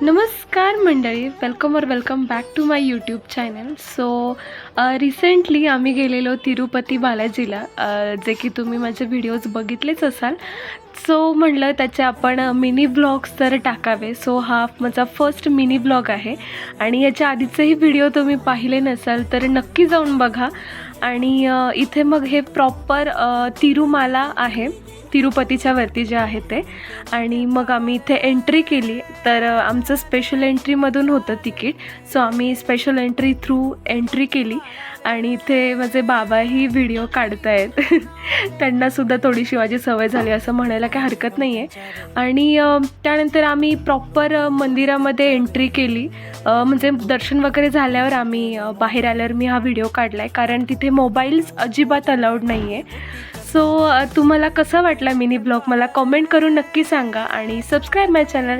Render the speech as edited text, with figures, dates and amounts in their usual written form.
नमस्कार मंडळी, welcome back to my YouTube channel. So recently आम्ही गेलेलो तिरुपती बालाजीला, जे की तुम्ही माझे व्हिडिओज बघितलेच असाल. सो म्हटलं त्याचे आपण मिनी ब्लॉग्स तर टाकावे. सो हा माझा फर्स्ट मिनी ब्लॉग आहे आणि याच्या आधीचेही व्हिडिओ तुम्ही पाहिले नसाल तर नक्की जाऊन बघा. आणि इथे मग हे प्रॉपर तिरुमाला आहे, तिरुपतीच्या वरती जे आहे ते. आणि मग आम्ही इथे एंट्री केली तर आमचं स्पेशल एंट्रीमधून होतं तिकीट. सो आम्ही स्पेशल एंट्री थ्रू एंट्री केली आणि इथे माझे बाबाही व्हिडिओ काढत आहेत. त्यांनासुद्धा थोडीशी माझी सवय झाली असं म्हणायला काही हरकत नाही आहे. आणि त्यानंतर आम्ही प्रॉपर मंदिरामध्ये एंट्री केली. म्हणजे दर्शन वगैरे झाल्यावर आम्ही बाहेर आल्यावर मी हा व्हिडिओ काढला आहे, कारण तिथे मोबाईल्स अजिबात अलाउड नाही आहे. सो तुम्हाला कसा वाटला मिनी ब्लॉग मला कॉमेंट करून नक्की सांगा आणि सबस्क्राईब माय चॅनल.